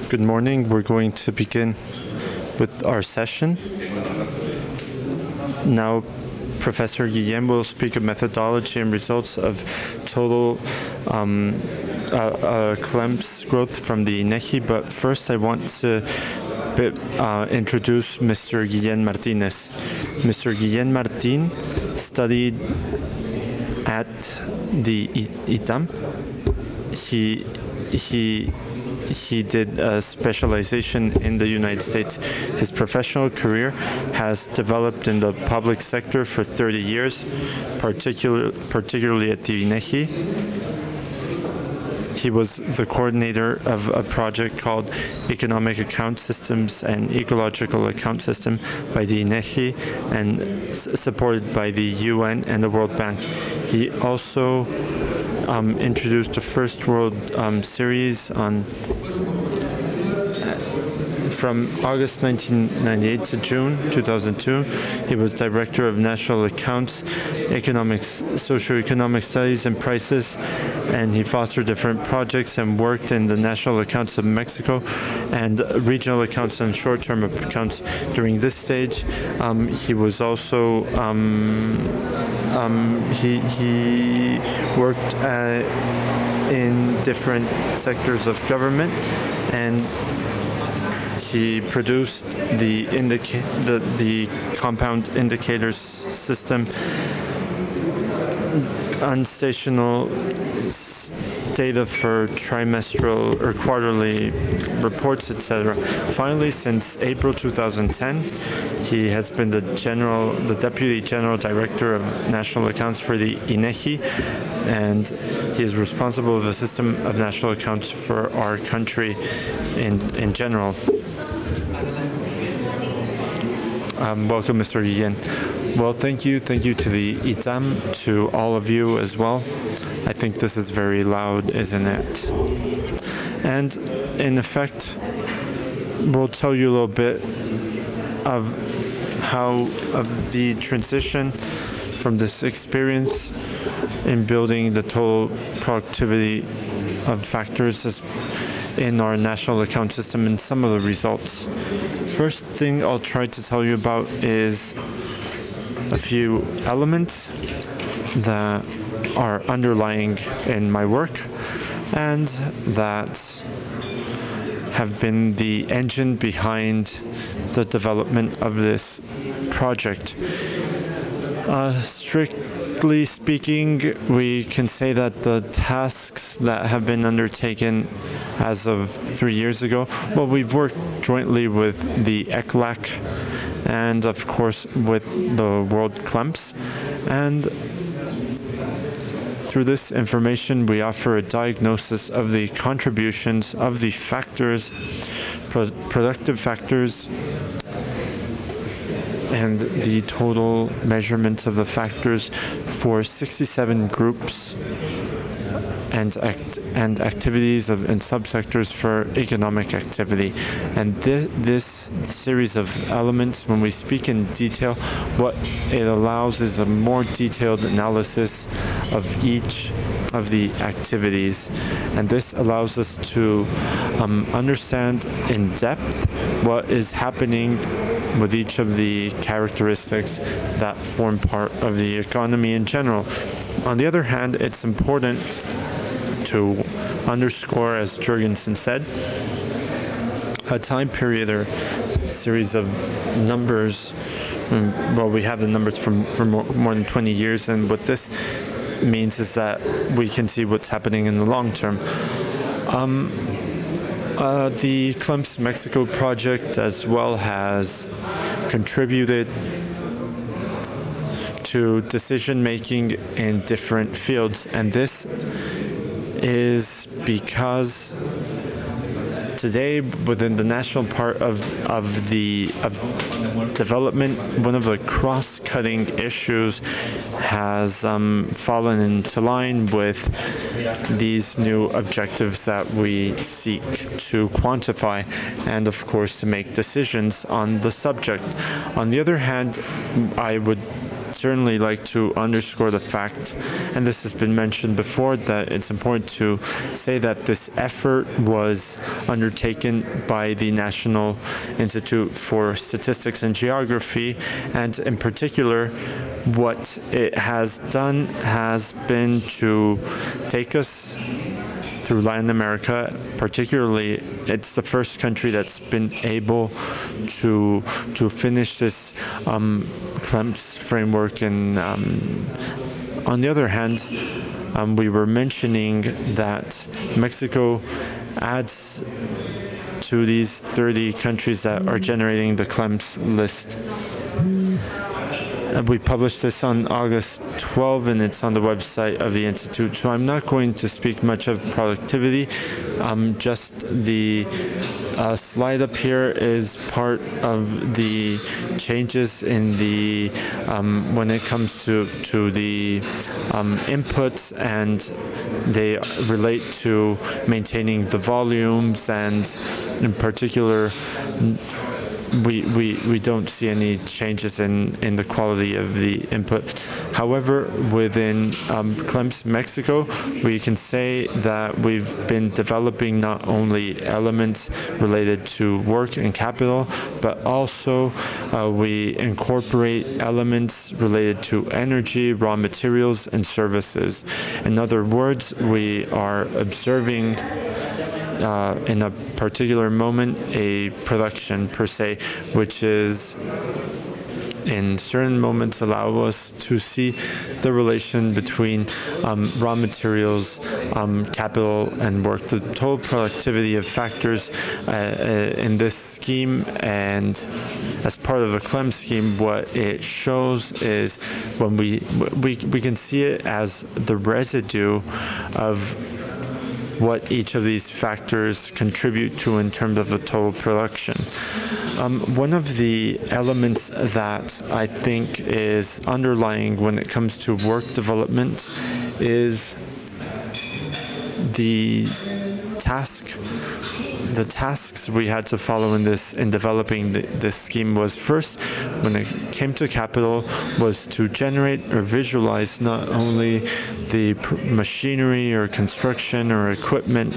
Good morning. We're going to begin with our session. Now, Professor Guillén will speak of methodology and results of total KLEMS growth from the INEGI, but first I want to introduce Mr. Guillen Martinez. Mr. Guillen Martín studied at the ITAM. He did a specialization in the United States. His professional career has developed in the public sector for 30 years, particularly at the INEGI. He was the coordinator of a project called Economic Account Systems and Ecological Account System by the INEGI and supported by the UN and the World Bank. He also introduced the First World series from August 1998 to June 2002. He was Director of National Accounts, Economics, Socioeconomic Studies and Prices, and he fostered different projects and worked in the National Accounts of Mexico and regional accounts and short-term accounts. During this stage, he was also he worked in different sectors of government, and he produced the compound indicators system, unstational data for trimestral or quarterly reports, etc. Finally, since April 2010, he has been the Deputy General Director of National Accounts for the INEGI, and he is responsible for the system of national accounts for our country in general. Welcome, Mr. Guillén. Well, thank you. Thank you to the ITAM, to all of you as well. I think this is very loud, isn't it? And in effect, we'll tell you a little bit of the transition from this experience in building the total productivity of factors in our national account system and some of the results. First thing I'll try to tell you about is a few elements that are underlying in my work and that have been the engine behind the development of this project. Strictly speaking, we can say that the tasks that have been undertaken as of 3 years ago, well, we've worked jointly with the ECLAC and, of course, with the World KLEMS, and through this information, we offer a diagnosis of the contributions of the factors, productive factors, and the total measurements of the factors for 67 groups and activities and subsectors for economic activity. And this series of elements, when we speak in detail, what it allows is a more detailed analysis of each of the activities. And this allows us to understand in depth what is happening with each of the characteristics that form part of the economy in general. On the other hand, it's important to underscore, as Jurgensen said, a time period or series of numbers. Well, we have the numbers for more than 20 years, and what this means is that we can see what's happening in the long term. The KLEMS Mexico project as well has contributed to decision-making in different fields, and this is because today, within the national part of development, one of the cross-cutting issues has fallen into line with these new objectives that we seek to quantify and, of course, to make decisions on the subject. On the other hand, I would certainly like to underscore the fact, and this has been mentioned before, that it's important to say that this effort was undertaken by the National Institute for Statistics and Geography, and in particular, what it has done has been to take us through Latin America. Particularly, it's the first country that's been able to finish this KLEMS framework. And on the other hand, we were mentioning that Mexico adds to these 30 countries that are generating the KLEMS list. We published this on August 12, and it's on the website of the Institute. So I'm not going to speak much of productivity. Just the slide up here is part of the changes in the when it comes to the inputs, and they relate to maintaining the volumes, and in particular, we don't see any changes in the quality of the input. However, within KLEMS Mexico, we can say that we've been developing not only elements related to work and capital, but also we incorporate elements related to energy, raw materials, and services. In other words, we are observing in a particular moment a production per se, which is in certain moments allow us to see the relation between raw materials, capital, and work. The total productivity of factors in this scheme, and as part of the KLEMS scheme, what it shows is when we can see it as the residue of what each of these factors contribute to in terms of the total production. One of the elements that I think is underlying when it comes to work development is the tasks we had to follow in developing this scheme was, first, when it came to capital, was to generate or visualize not only the machinery or construction or equipment,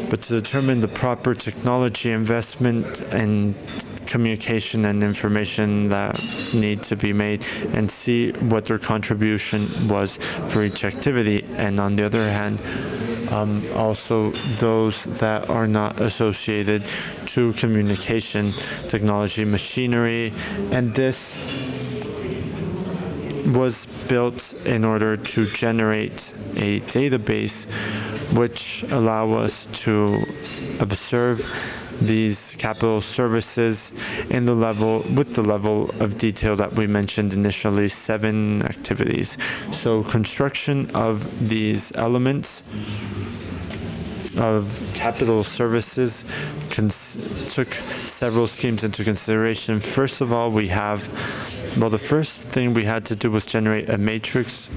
but to determine the proper technology investment and communication and information that need to be made, and see what their contribution was for each activity. And on the other hand, also those that are not associated to communication, technology, machinery, and this was built in order to generate a database which allow us to observe these capital services in the with the level of detail that we mentioned initially, 7 activities. So construction of these elements of capital services took several schemes into consideration. First of all, the first thing we had to do was generate a matrix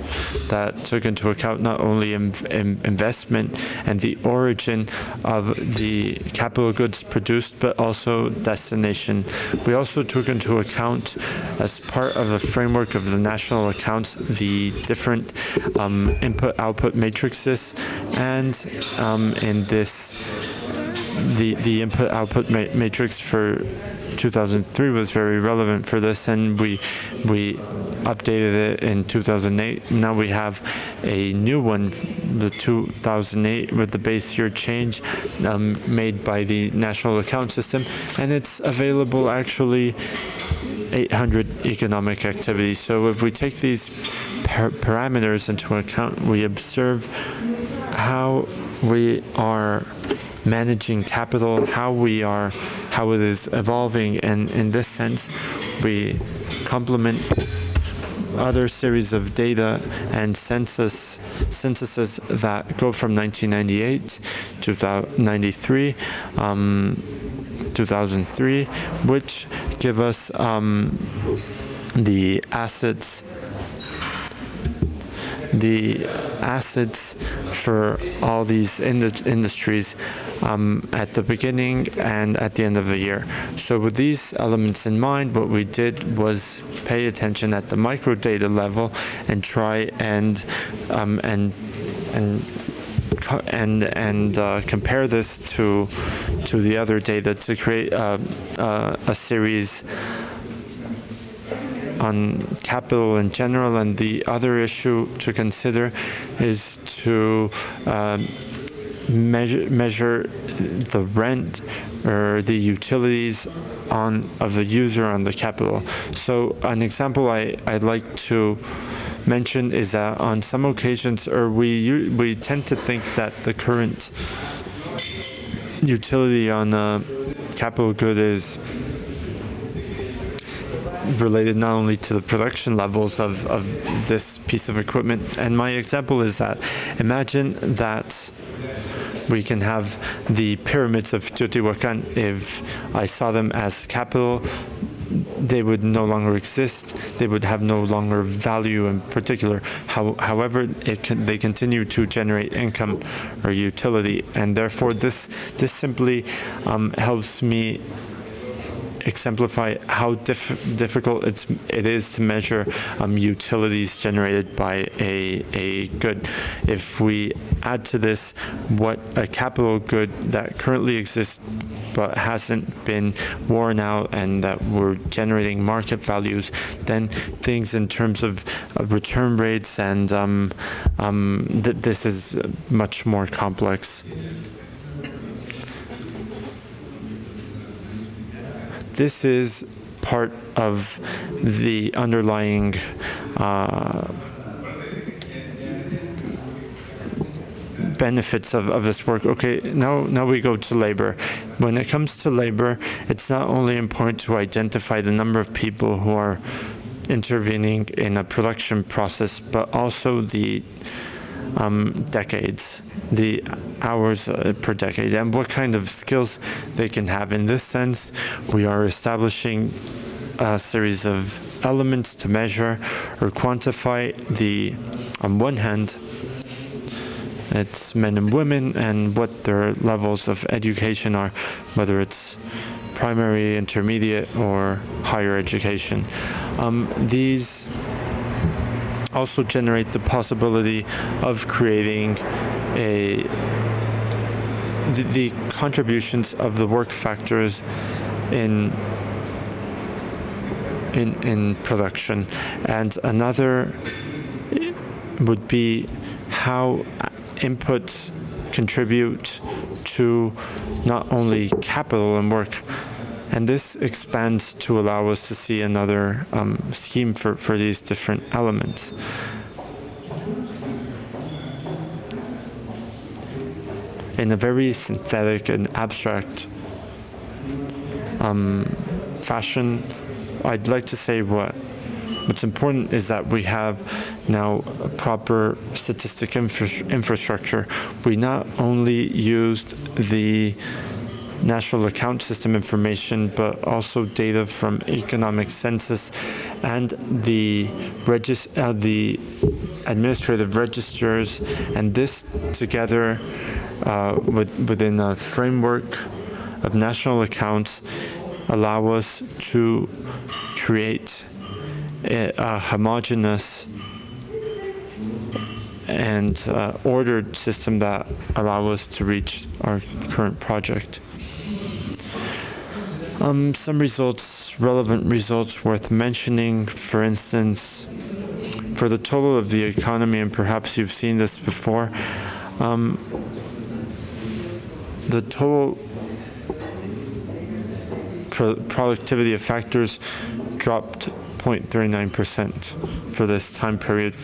that took into account not only investment and the origin of the capital goods produced, but also destination. We also took into account, as part of the framework of the national accounts, the different input-output matrices, and in this, the input-output matrix for 2003 was very relevant for this, and we updated it in 2008. Now we have a new one, the 2008, with the base year change made by the National Account System, and it's available actually 800 economic activities. So if we take these parameters into account, we observe how we are managing capital, how it is evolving, and in this sense, we complement other series of data and censuses that go from 1998 to 2003, 2003, which give us the assets for all these industries at the beginning and at the end of the year. So with these elements in mind, what we did was pay attention at the micro data level and try and compare this to the other data to create a series on capital in general. And the other issue to consider is to measure the rent or the utilities of the user on the capital. So an example I'd like to mention is that on some occasions, or we tend to think that the current utility on a capital good is related not only to the production levels of this piece of equipment. And my example is that imagine that we can have the pyramids of Teotihuacan. If I saw them as capital, they would no longer exist. They would have no longer value in particular. However, they continue to generate income or utility, and therefore this simply helps me exemplify how difficult it is to measure utilities generated by a good. If we add to this what a capital good that currently exists but hasn't been worn out and that we're generating market values, then things in terms of return rates and this is much more complex. This is part of the underlying benefits of this work. Okay, now we go to labor. When it comes to labor, it's not only important to identify the number of people who are intervening in a production process, but also the decades, the hours per decade, and what kind of skills they can have. In this sense, we are establishing a series of elements to measure or quantify on one hand, it's men and women and what their levels of education are, whether it's primary, intermediate, or higher education. These also generate the possibility of creating the contributions of the work factors in production. And another would be how inputs contribute to not only capital and work. And this expands to allow us to see another scheme for these different elements. In a very synthetic and abstract fashion, I'd like to say what's important is that we have now a proper statistic infrastructure. We not only used the National Account System information, but also data from economic census and the administrative registers, and this together within a framework of national accounts allow us to create a homogeneous and ordered system that allow us to reach our current project. Some results, relevant results worth mentioning, for instance, for the total of the economy, and perhaps you've seen this before, the total productivity of factors dropped 0.39% for this time period.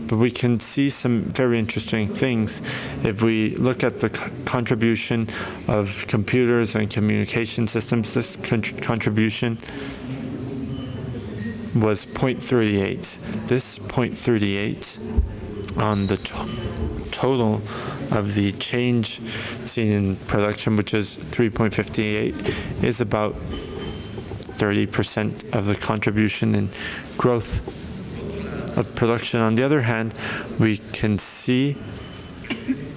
But we can see some very interesting things. If we look at the contribution of computers and communication systems, this contribution was 0.38. This 0.38 on the total of the change seen in production, which is 3.58, is about 30% of the contribution in growth of production. On the other hand, we can see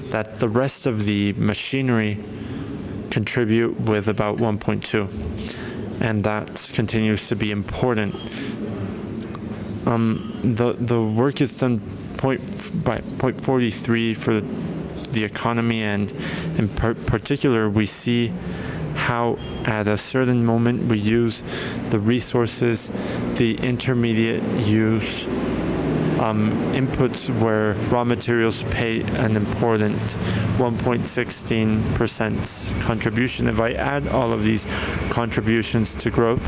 that the rest of the machinery contribute with about 1.2, and that continues to be important The work is done point 43 for the economy, and in particular we see how at a certain moment we use the resources, the intermediate use inputs where raw materials pay an important 1.16% contribution. If I add all of these contributions to growth,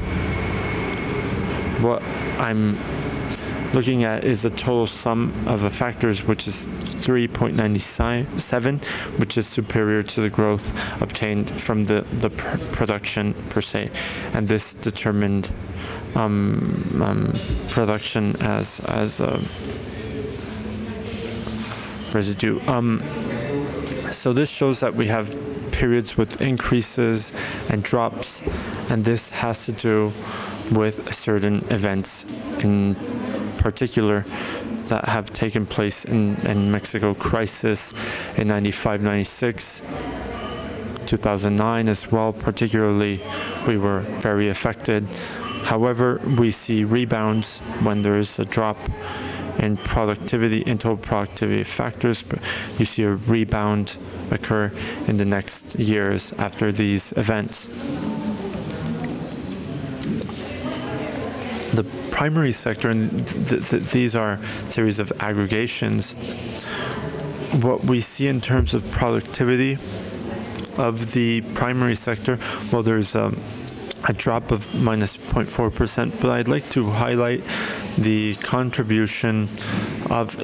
what I'm looking at is the total sum of the factors, which is 3.97, which is superior to the growth obtained from the production per se, and this determined production as a residue. So this shows that we have periods with increases and drops, and this has to do with certain events in particular that have taken place in Mexico: crisis in 95, 96, 2009 as well. Particularly, we were very affected. However, we see rebounds when there is a drop in productivity, in total productivity factors, but you see a rebound occur in the next years after these events. The primary sector, and these are a series of aggregations, what we see in terms of productivity of the primary sector, well, there's a drop of minus 0.4%, but I'd like to highlight the contribution of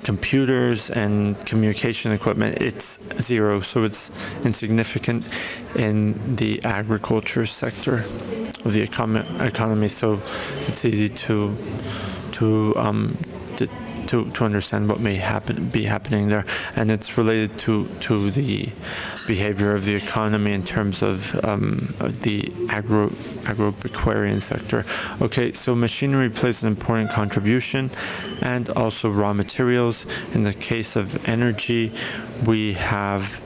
computers and communication equipment. It's zero, so it's insignificant in the agriculture sector of the economy. So it's easy to understand what may be happening there, and it's related to the behavior of the economy in terms of the agropecuarian sector. Okay, so machinery plays an important contribution, and also raw materials. In the case of energy, we have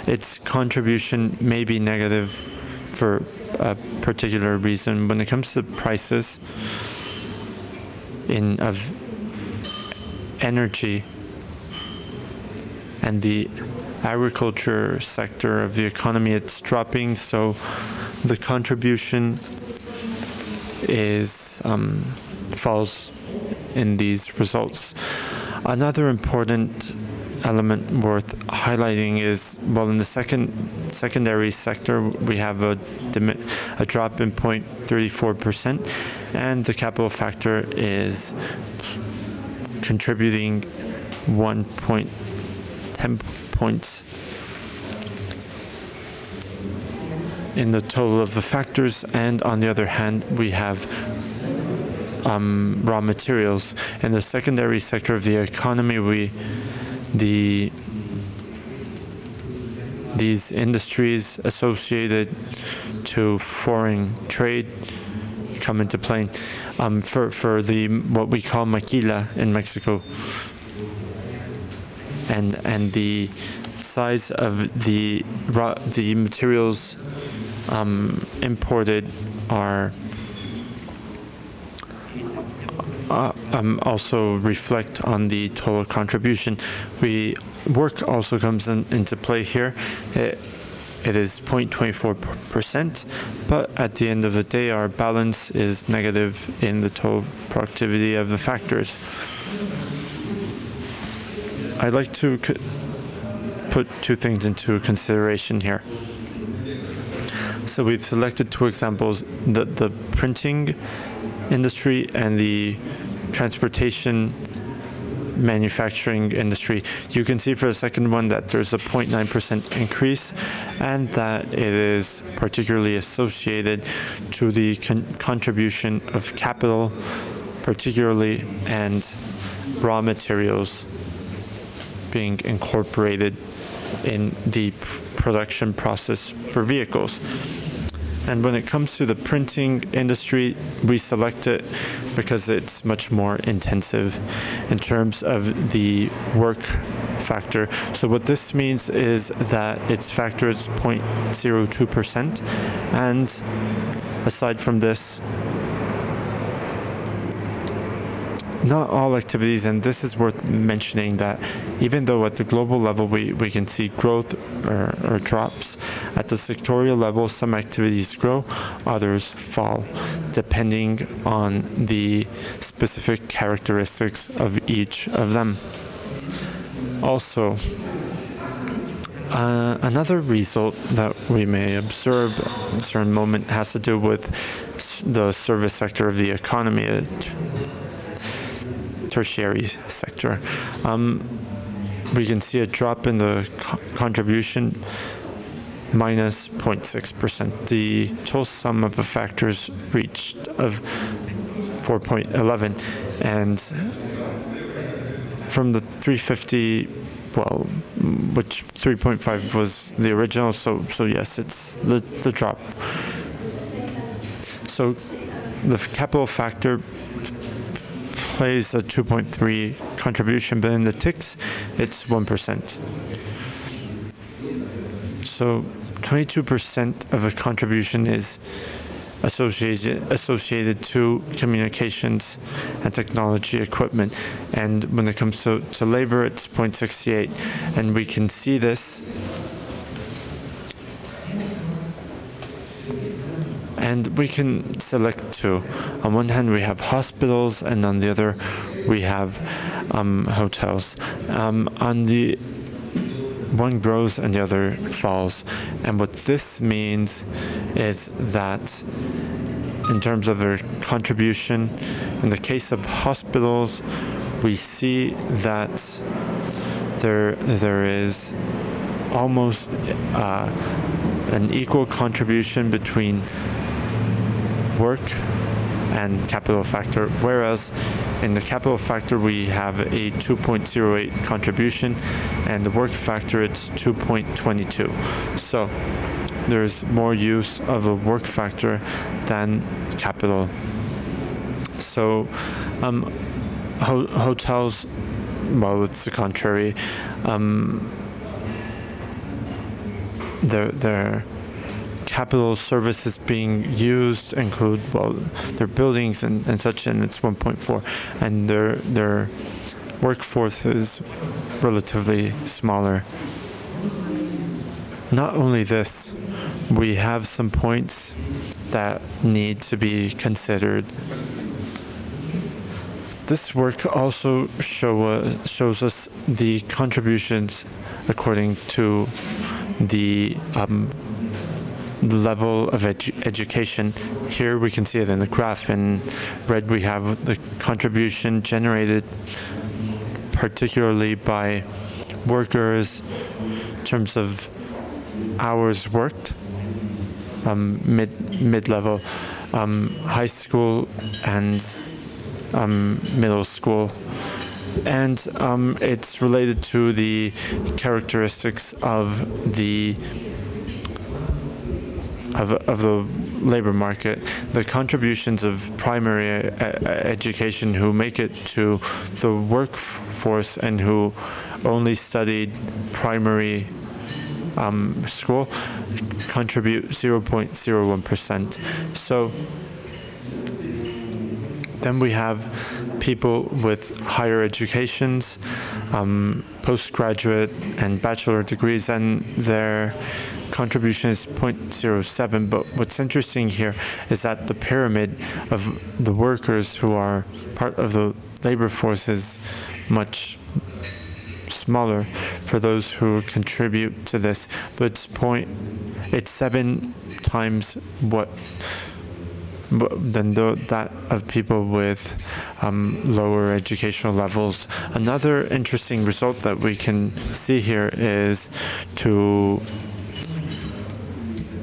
its contribution may be negative for a particular reason. When it comes to prices of energy and the agriculture sector of the economy, it's dropping, so the contribution is falls in these results. Another important element worth highlighting is, well, in the secondary sector, we have a drop in 0.34%, and the capital factor is contributing 1.10 points in the total of the factors. And on the other hand, we have raw materials. In the secondary sector of the economy, these industries associated to foreign trade come into play. For the what we call maquila in Mexico, and the size of the materials imported are also reflect on the total contribution. Work also comes into play here. It is 0.24%, but at the end of the day, our balance is negative in the total productivity of the factors. I'd like to put two things into consideration here. So we've selected two examples: the printing industry and the transportation manufacturing industry. You can see for the second one that there's a 0.9% increase, and that it is particularly associated to the contribution of capital, particularly, and raw materials being incorporated in the production process for vehicles. And when it comes to the printing industry, we select it because it's much more intensive in terms of the work factor. So what this means is that its factor is 0.02%, and Aside from this, not all activities, and this is worth mentioning, that even though at the global level we can see growth or drops, at the sectorial level some activities grow, others fall, depending on the specific characteristics of each of them. Also, another result that we may observe at a certain moment has to do with the service sector of the economy, tertiary sector. We can see a drop in the contribution, minus 0.6%. The total sum of the factors reached of 4.11, and from the 350, well, which 3.5 was the original, so yes, it's the drop. So the capital factor plays a 2.3 contribution, but in the ticks, it's 1%. So 22% of a contribution is associated to communications and technology equipment. And when it comes to labor, it's 0.68. And we can see this. And we can select two. On one hand, we have hospitals, and on the other, we have hotels. On the one grows and the other falls. And what this means is that in terms of their contribution, in the case of hospitals, we see that there is almost an equal contribution between work and capital factor, whereas in the capital factor we have a 2.08 contribution, and the work factor it's 2.22. So there's more use of a work factor than capital. So hotels, well, it's the contrary. Their capital services being used include, well, their buildings and such, and it's 1.4, and their workforce is relatively smaller. Not only this, we have some points that need to be considered. This work also shows us the contributions according to the level of education. Here we can see it in the graph. In red we have the contribution generated particularly by workers in terms of hours worked, mid-level, high school and middle school. And it's related to the characteristics of the labor market. The contributions of primary education who make it to the workforce and who only studied primary school contribute 0.01%. So then we have people with higher educations, postgraduate and bachelor degrees, and their contribution is 0.07. But what's interesting here is that the pyramid of the workers who are part of the labor force is much smaller for those who contribute to this, but it's 7 times than that of people with lower educational levels. Another interesting result that we can see here is to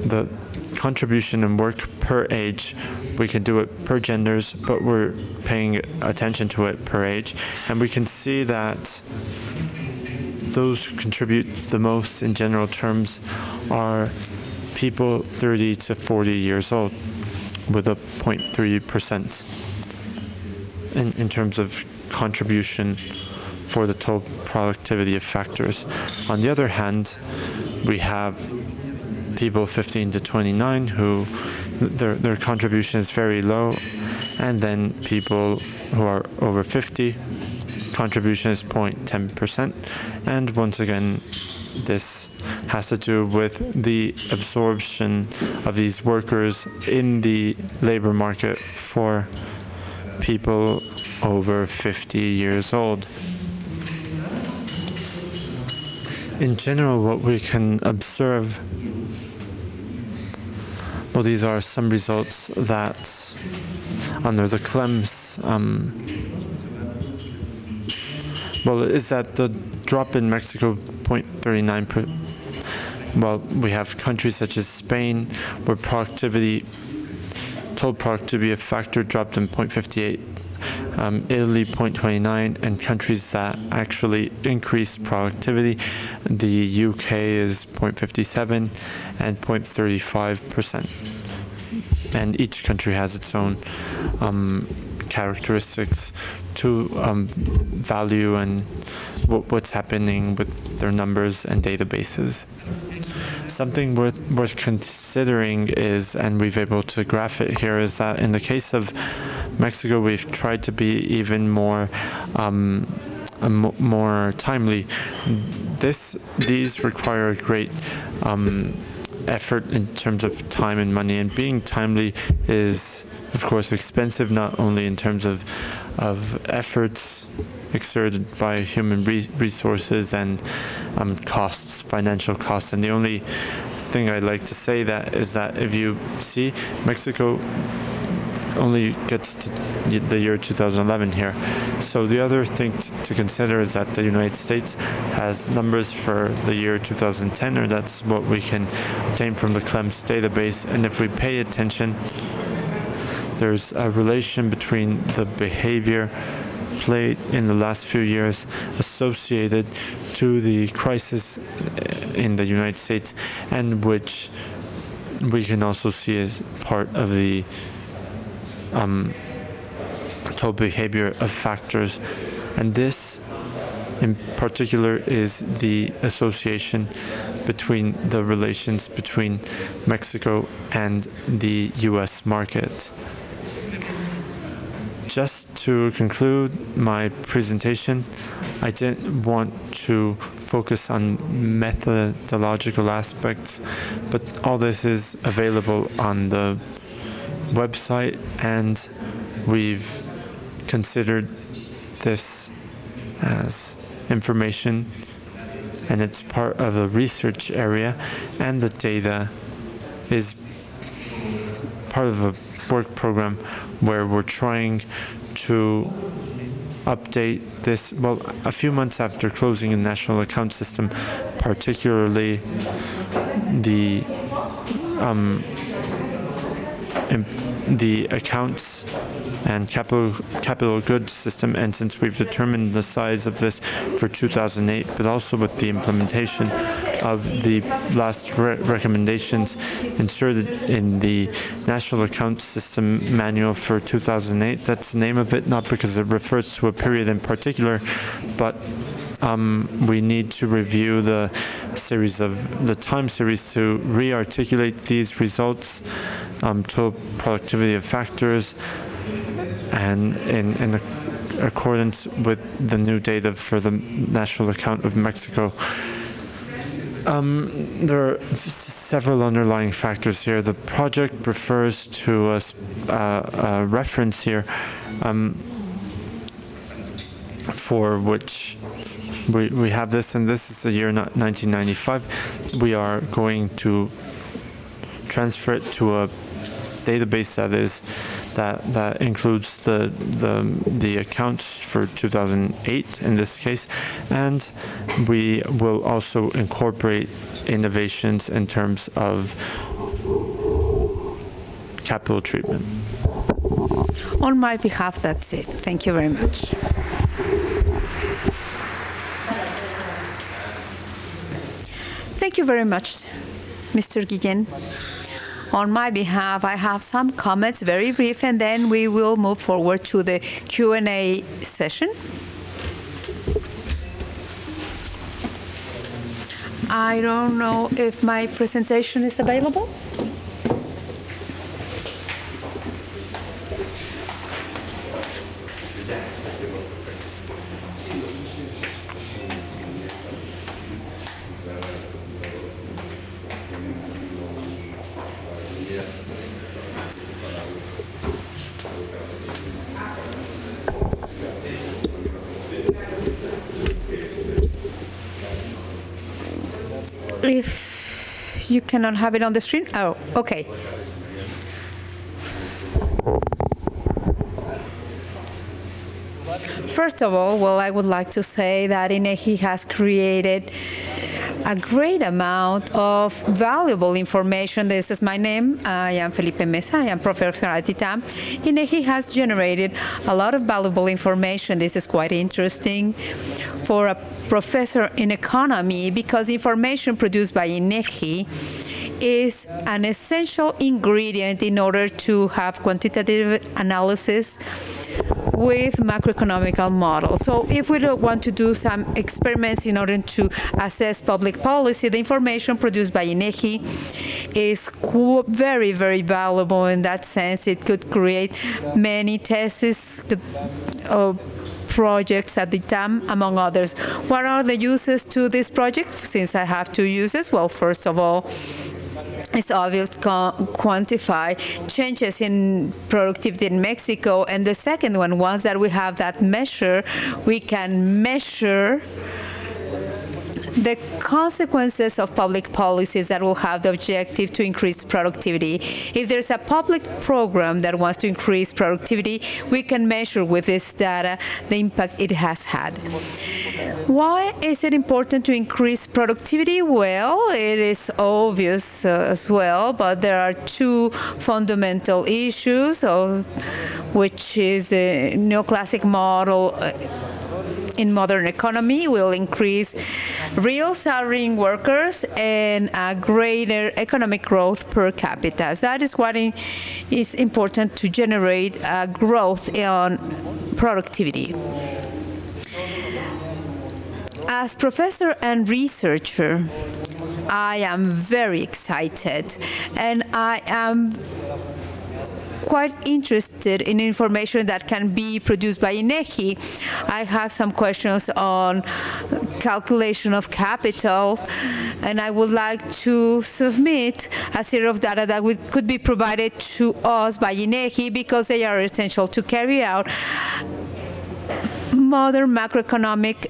the contribution and work per age. We can do it per genders, but we're paying attention to it per age, and we can see that those who contribute the most in general terms are people 30 to 40 years old, with a 0.3% in terms of contribution for the total productivity of factors. On the other hand, we have people 15 to 29 who their contribution is very low, and then people who are over 50, contribution is 0.10%, and once again, this has to do with the absorption of these workers in the labor market for people over 50 years old. In general, what we can observe, well, these are some results that under the KLEMS, well, is that the drop in Mexico 0.39%. Well, we have countries such as Spain, where total productivity of factor dropped in 0.58, Italy 0.29, and countries that actually increased productivity, the UK is 0.57 and 0.35%. And each country has its own characteristics to value and what's happening with their numbers and databases. Something worth considering is, and we've able to graph it here, is that in the case of Mexico, we've tried to be even more more timely. These require a great effort in terms of time and money, and being timely is, of course, expensive, not only in terms of efforts exerted by human resources and costs, financial costs. And the only thing I'd like to say is that if you see, Mexico only gets to the year 2011 here. So the other thing to consider is that the United States has numbers for the year 2010, or that's what we can obtain from the KLEMS database. And if we pay attention, there's a relation between the behavior played in the last few years associated to the crisis in the United States, and which we can also see as part of the total behavior of factors. And this in particular is the association between the relations between Mexico and the US market. Just to conclude my presentation, I didn't want to focus on methodological aspects, but all this is available on the website, and we've considered this as information, and it's part of a research area, and the data is part of a work program where we're trying to update this, well, a few months after closing the national account system, particularly the accounts and capital goods system, and since we've determined the size of this for 2008, but also with the implementation of the last recommendations inserted in the National Account System Manual for 2008. That's the name of it, not because it refers to a period in particular, but we need to review the time series to re-articulate these results, total productivity of factors, and in accordance with the new data for the National Account of Mexico. There are several underlying factors here. The project refers to a reference here for which we have this, and this is the year 1995. We are going to transfer it to a database that includes the accounts for 2008 in this case, and we will also incorporate innovations in terms of capital treatment. On my behalf, that's it. Thank you very much. Thank you very much, Mr. Guillén. On my behalf, I have some comments, very brief, and then we will move forward to the Q&A session. I don't know if my presentation is available. If you cannot have it on the screen, oh, okay. First of all, well, I would like to say that INEGI has created a great amount of valuable information. This is my name. I am Felipe Meza. I am professor at ITAM. INEGI has generated a lot of valuable information. This is quite interesting for a professor in economy because information produced by INEGI is an essential ingredient in order to have quantitative analysis with macroeconomic models. So if we want to do some experiments in order to assess public policy, the information produced by INEGI is very, very valuable in that sense. It could create many theses of projects at the ITAM, among others. What are the uses to this project? Since I have two uses, well, first of all, it's obvious to quantify changes in productivity in Mexico. And the second one, once that we have that measure, we can measure the consequences of public policies that will have the objective to increase productivity. If there's a public program that wants to increase productivity, we can measure with this data the impact it has had. Why is it important to increase productivity? Well, it is obvious as well, but there are two fundamental issues, which is a neoclassic model in modern economy will increase real salary workers and a greater economic growth per capita. So that is what is important to generate growth in productivity. As professor and researcher, I am very excited, and I am quite interested in information that can be produced by INEGI. I have some questions on calculation of capital, and I would like to submit a series of data that could be provided to us by INEGI because they are essential to carry out modern macroeconomic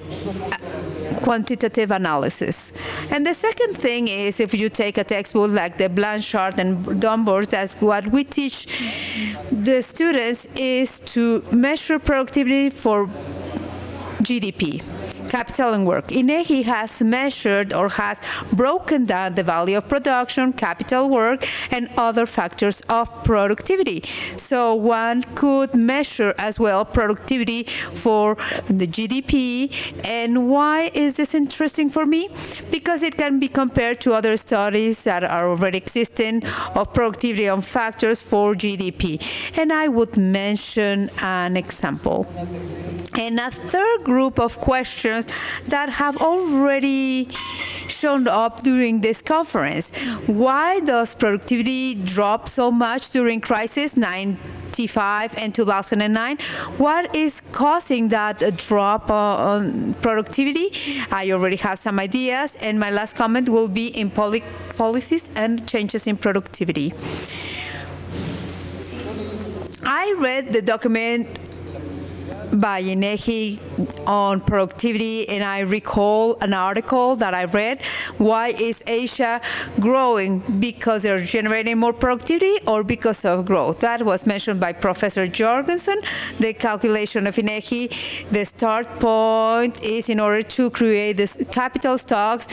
quantitative analysis. And the second thing is, if you take a textbook like the Blanchard and Dunbar, that's what we teach the students is to measure productivity for GDP, capital and work. INEGI has measured or has broken down the value of production, capital, work, and other factors of productivity. So one could measure as well productivity for the GDP. And why is this interesting for me? Because it can be compared to other studies that are already existing of productivity on factors for GDP. And I would mention an example. And a third group of questions that have already shown up during this conference. Why does productivity drop so much during crisis 95 and 2009? What is causing that drop on productivity? I already have some ideas, and my last comment will be in public policies and changes in productivity. I read the document by INEGI on productivity, and I recall an article that I read. Why is Asia growing? Because they're generating more productivity or because of growth? That was mentioned by Professor Jorgensen. The calculation of INEGI, the start point is in order to create this capital stocks,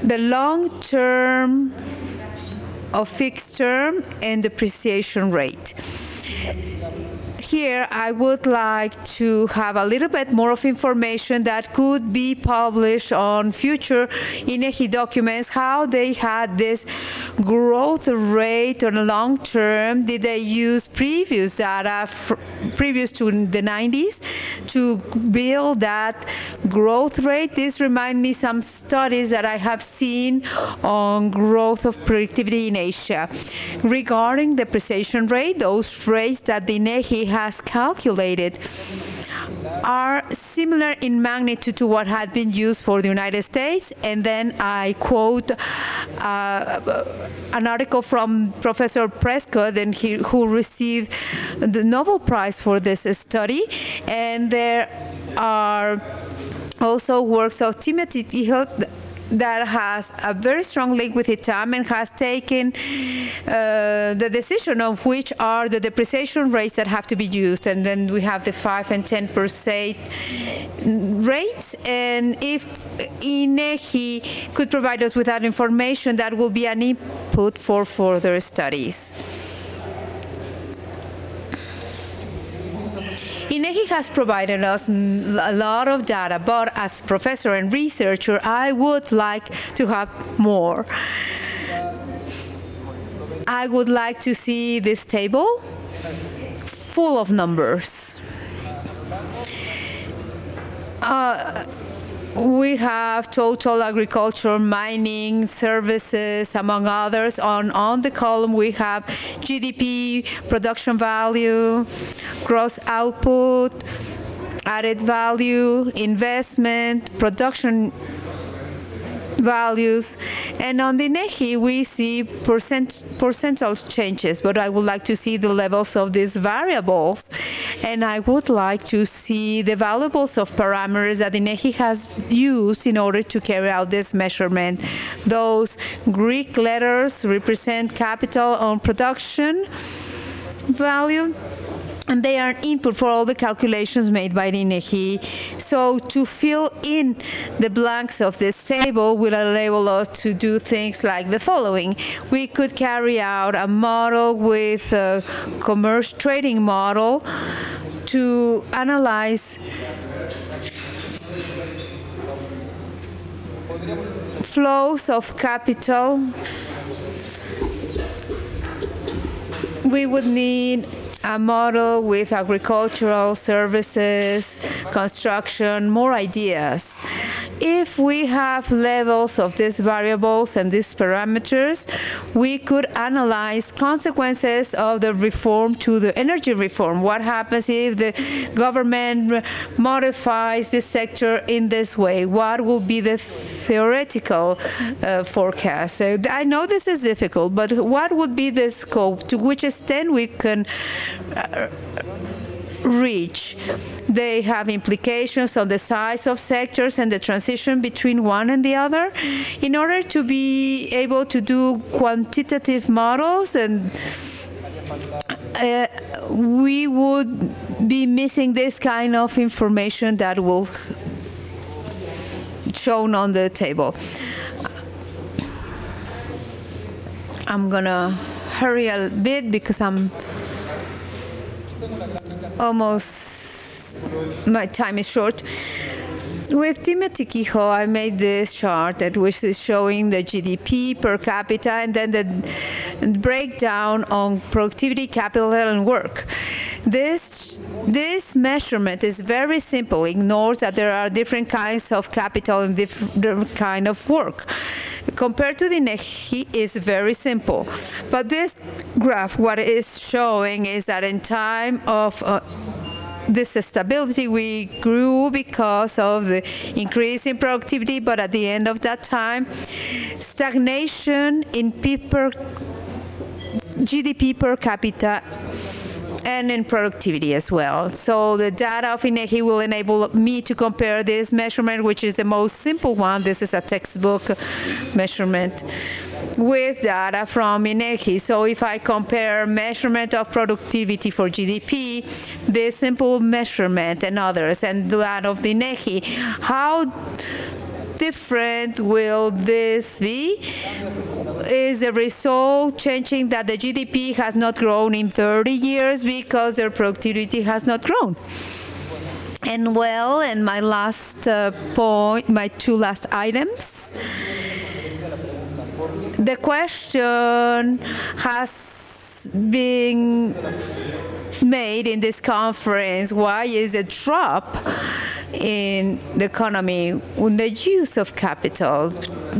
the long term of fixed term and depreciation rate. Here, I would like to have a little bit more of information that could be published on future INEGI documents, how they had this growth rate on a long term. Did they use previous data, previous to the 90s, to build that growth rate? This reminds me some studies that I have seen on growth of productivity in Asia. Regarding depreciation rate, those rates that the INEGI has calculated are similar in magnitude to what had been used for the United States. And then I quote an article from Professor Prescott, and who received the Nobel Prize for this study. And there are also works of Timothy that has a very strong link with ITAM and has taken the decision of which are the depreciation rates that have to be used. And then we have the 5 and 10% rates. And if INEGI could provide us with that information, that will be an input for further studies. INEGI has provided us a lot of data, but as professor and researcher, I would like to have more. I would like to see this table full of numbers. We have total agriculture, mining, services, among others. On the column, we have GDP, production value, gross output, added value, investment, production values. And on the INEGI, we see percentage changes, but I would like to see the levels of these variables. And I would like to see the valuables of parameters that INEGI has used in order to carry out this measurement. Those Greek letters represent capital on production value, and they are input for all the calculations made by the INEGI. So to fill in the blanks of this table will enable us to do things like the following. We could carry out a model with a commerce trading model to analyze flows of capital. We would need a model with agricultural services, construction, more ideas. If we have levels of these variables and these parameters, we could analyze consequences of the reform to the energy reform. What happens if the government modifies this sector in this way? What will be the theoretical forecast? So I know this is difficult, but what would be the scope? To which extent we can reach? They have implications on the size of sectors and the transition between one and the other. In order to be able to do quantitative models, and we would be missing this kind of information that will shown on the table. I'm gonna hurry a bit because I'm almost, my time is short. With Timothy Quijo, I made this chart that which is showing the GDP per capita and then the breakdown on productivity, capital, and work. This measurement is very simple, ignores that there are different kinds of capital and different kind of work. Compared to the INEGI, is very simple. But this graph, what it is showing is that in time of this stability, we grew because of the increase in productivity, but at the end of that time, stagnation in GDP per capita and in productivity as well. So the data of INEGI will enable me to compare this measurement, which is the most simple one. This is a textbook measurement, with data from INEGI. So if I compare measurement of productivity for GDP, this simple measurement and others, and that of the INEGI, how different will this be? Is the result changing that the GDP has not grown in 30 years because their productivity has not grown? And well, and my last point, my two last items. The question has been made in this conference, why is a drop in the economy in the use of capital?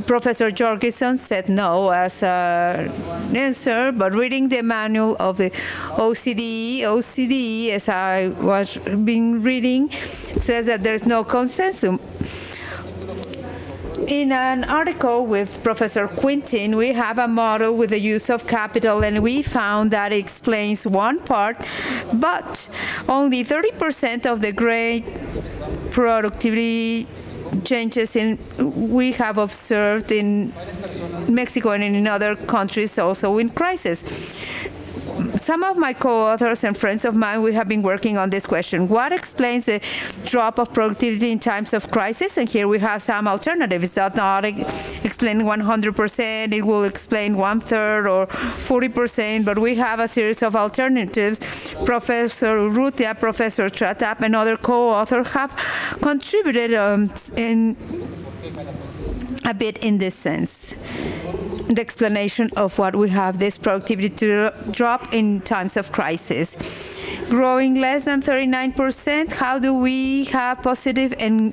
Professor Jorgensen said no as an answer, but reading the manual of the OECD, as I was been reading, says that there's no consensus. In an article with Professor Quintin, we have a model with the use of capital, and we found that it explains one part, but only 30% of the great productivity changes we have observed in Mexico and in other countries also in crisis. Some of my co-authors and friends of mine, we have been working on this question. What explains the drop of productivity in times of crisis? And here we have some alternatives. It's not explaining 100%, it will explain 1/3 or 40%, but we have a series of alternatives. Professor Urrutia, Professor Tratap, and other co-authors have contributed a bit in this sense. The explanation of what we have this productivity to drop in times of crisis. Growing less than 39%, how do we have positive and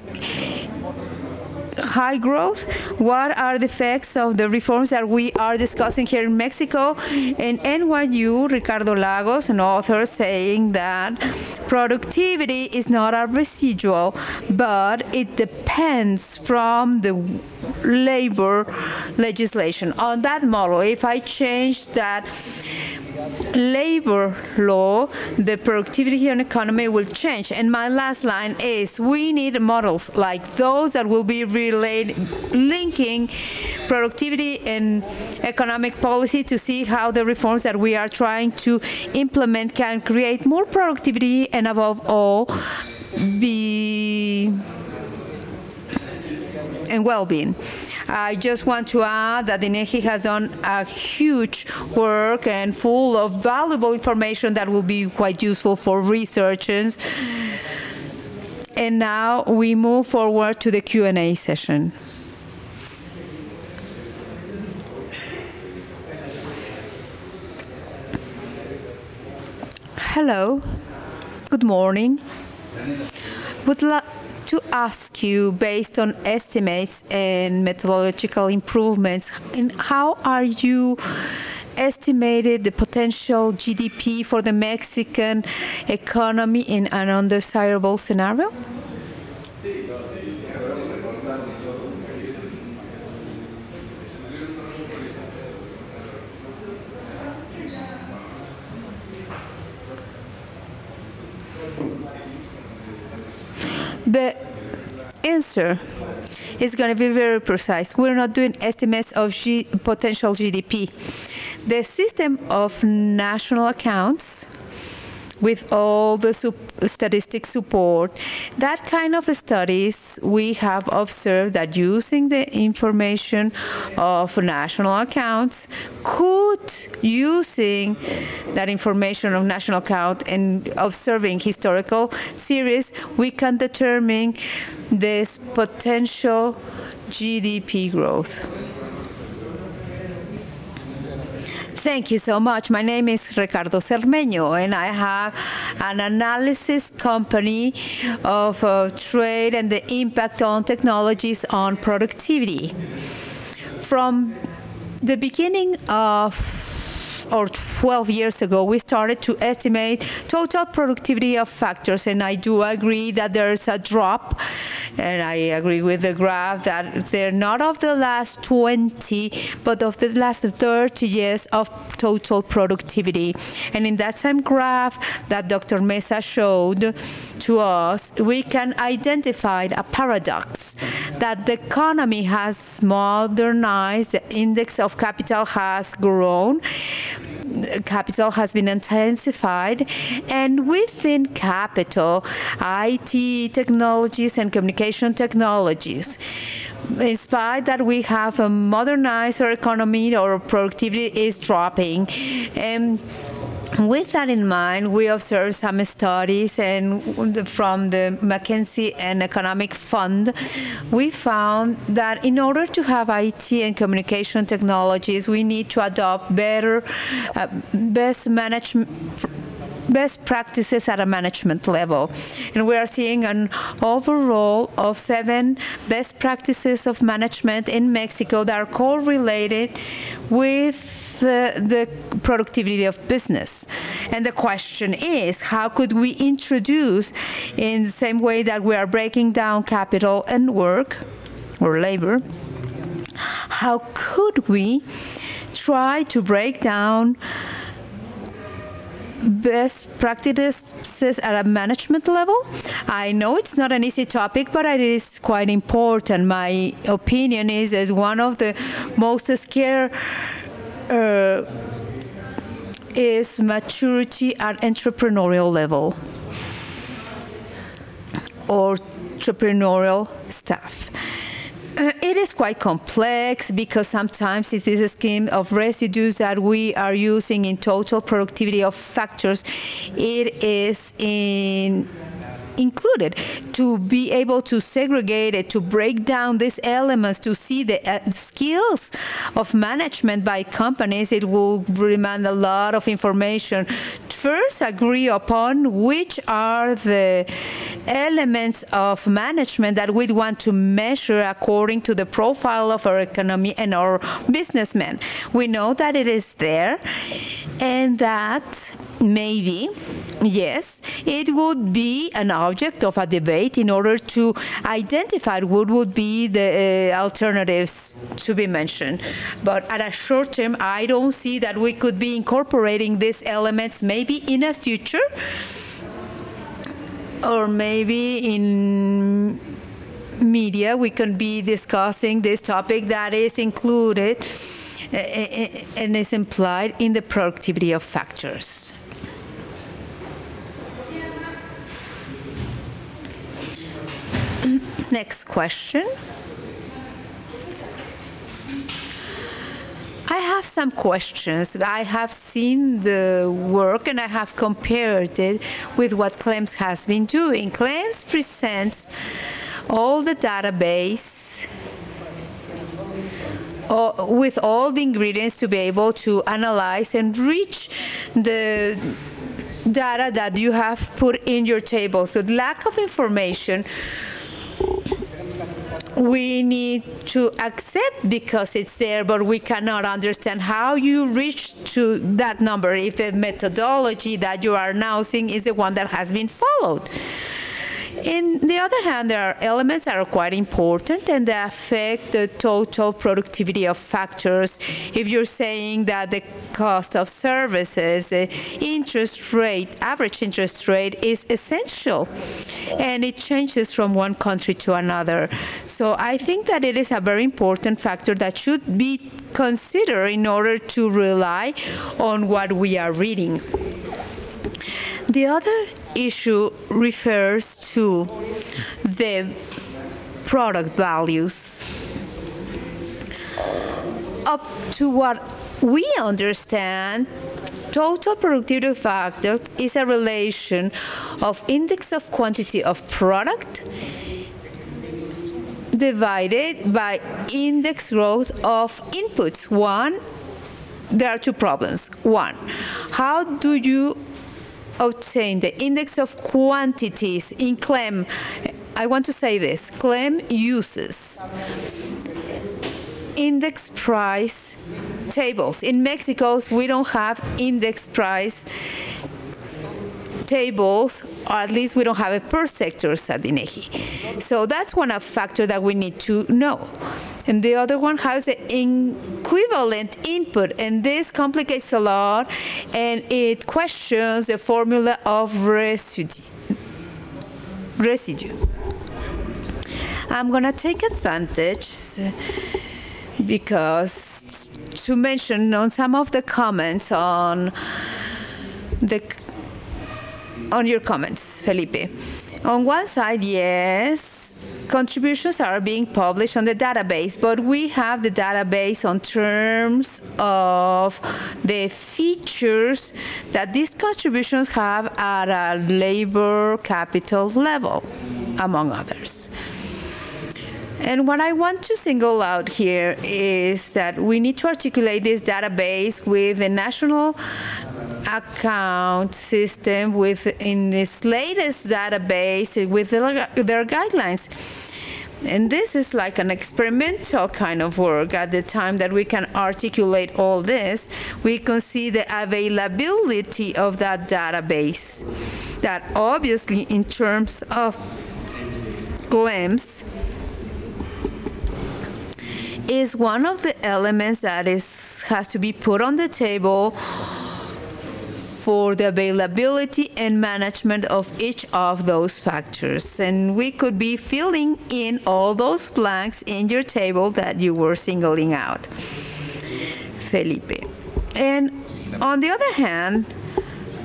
high growth? What are the effects of the reforms that we are discussing here in Mexico? In NYU, Ricardo Lagos, an author, saying that productivity is not a residual, but it depends from the labor legislation. On that model, if I change that labor law, the productivity and economy will change. And my last line is, we need models like those that will be linking productivity and economic policy to see how the reforms that we are trying to implement can create more productivity and above all and well-being. I just want to add that INEGI has done a huge work and full of valuable information that will be quite useful for researchers. And now we move forward to the Q&A session. Hello, good morning. Would like to ask you, based on estimates and methodological improvements, how are you estimated the potential GDP for the Mexican economy in an undesirable scenario? The answer is going to be very precise. We're not doing estimates of potential GDP. The system of national accounts, with all the statistic support, that kind of studies, we have observed that using the information of national accounts using that information of national account and observing historical series, we can determine this potential GDP growth. Thank you so much. My name is Ricardo Cermeño, and I have an analysis company of trade and the impact on technologies on productivity. From the beginning of, or 12 years ago, we started to estimate total productivity of factors, and I do agree that there's a drop, and I agree with the graph that they're not of the last 20, but of the last 30 years of total productivity. And in that same graph that Dr. Meza showed to us, we can identify a paradox that the economy has modernized, the index of capital has grown, capital has been intensified, and within capital, IT technologies and communication technologies. In spite that we have a modernized our economy, our productivity is dropping. And with that in mind, we observed some studies, and from the McKinsey and Economic Fund, we found that in order to have IT and communication technologies, we need to adopt better, best practices at a management level. And we are seeing an overall of 7 best practices of management in Mexico that are correlated with the productivity of business. And the question is, how could we introduce, in the same way that we are breaking down capital and work, or labor, how could we try to break down best practices at a management level. I know it's not an easy topic, but it is quite important. My opinion is that one of the most scared is maturity at entrepreneurial level or entrepreneurial staff. It is quite complex because sometimes it is a scheme of residues that we are using in total productivity of factors. It is included to be able to segregate it, to break down these elements, to see the skills of management by companies. It will demand a lot of information. First, agree upon which are the elements of management that we want to measure according to the profile of our economy and our businessmen. We know that it is there, and that maybe, yes, it would be an object of a debate in order to identify what would be the alternatives to be mentioned. But at a short term, I don't see that we could be incorporating these elements maybe in a future, or maybe in media we can be discussing this topic that is included and is implied in the productivity of factors. Next question. I have some questions. I have seen the work and I have compared it with what KLEMS has been doing. KLEMS presents all the database with all the ingredients to be able to analyze and reach the data that you have put in your table. So the lack of information we need to accept because it's there, but we cannot understand how you reach to that number if the methodology that you are now seeing is the one that has been followed. On the other hand, there are elements that are quite important and that affect the total productivity of factors. If you're saying that the cost of services, the interest rate, average interest rate is essential, and it changes from one country to another. So I think that it is a very important factor that should be considered in order to rely on what we are reading. The other issue refers to the product values. Up to what we understand, total productivity factors is a relation of index of quantity of product divided by index growth of inputs. There are two problems. One, how do you obtain the index of quantities in KLEM? I want to say this. KLEM uses index price tables. In Mexico, we don't have index price tables, or at least we don't have it per sectors at INEGI. So that's one factor that we need to know. And the other one has the equivalent input, and this complicates a lot, and it questions the formula of residue. I'm going to take advantage because to mention on some of the comments on your comments, Felipe. On one side, yes, contributions are being published on the database, but we have the database on terms of the features that these contributions have at a labor capital level, among others. And what I want to single out here is that we need to articulate this database with the national account system in this latest database with their guidelines. And this is like an experimental kind of work. At the time that we can articulate all this, we can see the availability of that database. That obviously in terms of KLEMS is one of the elements that has to be put on the table for the availability and management of each of those factors. And we could be filling in all those blanks in your table that you were singling out, Felipe. And on the other hand,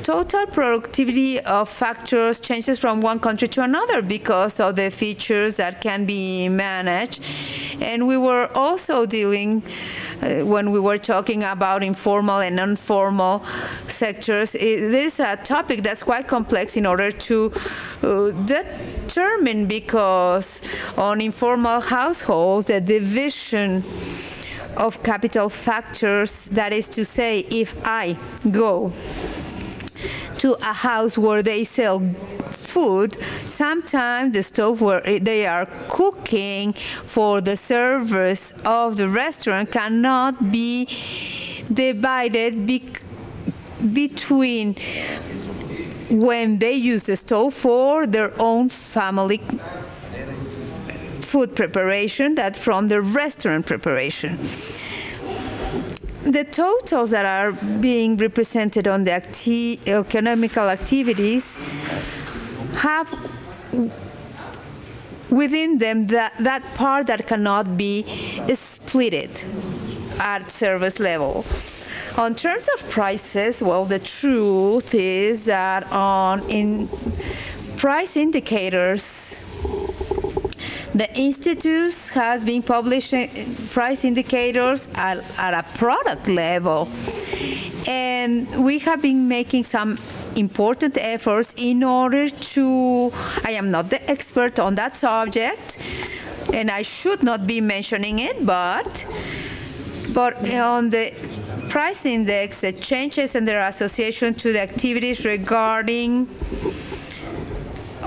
total productivity of factors changes from one country to another because of the features that can be managed. And we were also dealing, when we were talking about informal and informal sectors, this is a topic that's quite complex in order to determine, because on informal households, the division of capital factors, that is to say, if I go to a house where they sell food, sometimes the stove where they are cooking for the service of the restaurant cannot be divided between when they use the stove for their own family food preparation that from the restaurant preparation. The totals that are being represented on the economical activities have within them that part that cannot be splitted at service level. On terms of prices, well, the truth is that in price indicators, the Institute has been publishing price indicators at a product level. And we have been making some important efforts in order to, I am not the expert on that subject, and I should not be mentioning it, but on the price index, the changes and their association to the activities regarding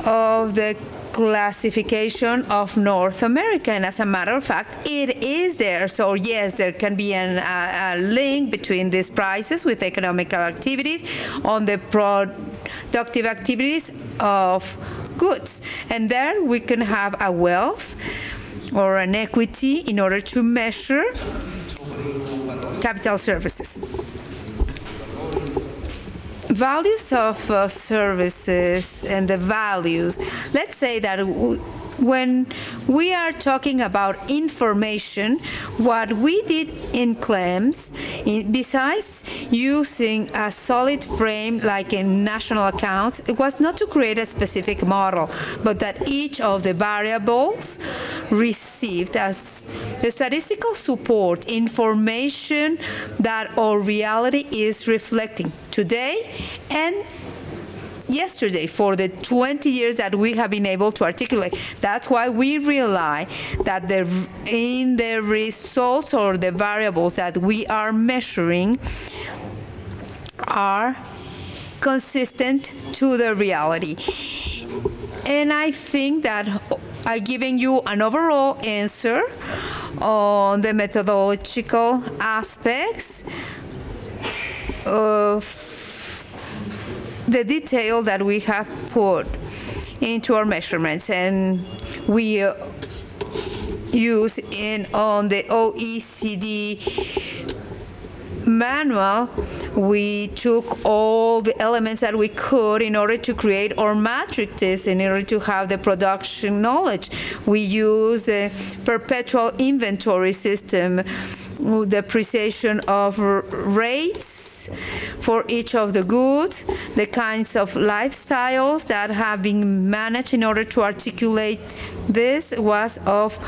of the classification of North America, and as a matter of fact, it is there. So yes, there can be a link between these prices with economical activities on the productive activities of goods, and there we can have a wealth or an equity in order to measure capital services. Values of services and the values. Let's say that when we are talking about information, what we did in KLEMS, besides using a solid frame like in national accounts, it was not to create a specific model, but that each of the variables received as the statistical support information that our reality is reflecting today and yesterday for the 20 years that we have been able to articulate. That's why we rely that in the results or the variables that we are measuring are consistent to the reality. And I think that I'm giving you an overall answer on the methodological aspects of the detail that we have put into our measurements, and we use on the OECD manual, we took all the elements that we could in order to create our matrices, in order to have the production knowledge. We use a perpetual inventory system, the appreciation of rates for each of the goods, the kinds of lifestyles that have been managed in order to articulate this was of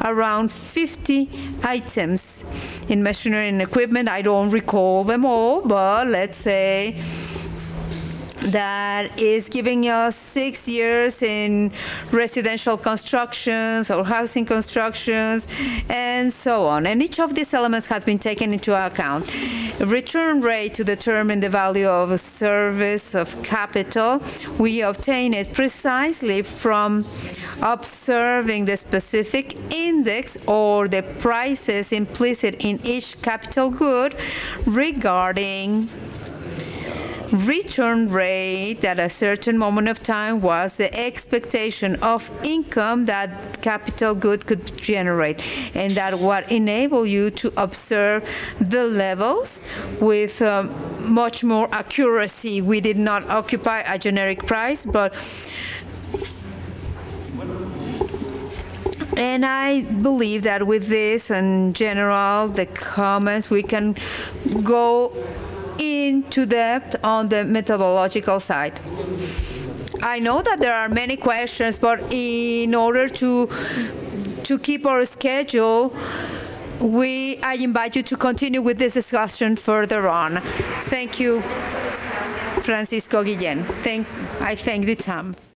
around 50 items in machinery and equipment. I don't recall them all, but let's say that is giving us 6 years in residential constructions or housing constructions and so on. And each of these elements has been taken into account. Return rate to determine the value of a service of capital. We obtain it precisely from observing the specific index or the prices implicit in each capital good regarding return rate at a certain moment of time was the expectation of income that capital good could generate, and that what enable you to observe the levels with much more accuracy. We did not occupy a generic price, and I believe that with this, in general, the comments, we can go into depth on the methodological side. I know that there are many questions, but in order to keep our schedule, I invite you to continue with this discussion further on. Thank you, Francisco Guillen. I thank the ITAM.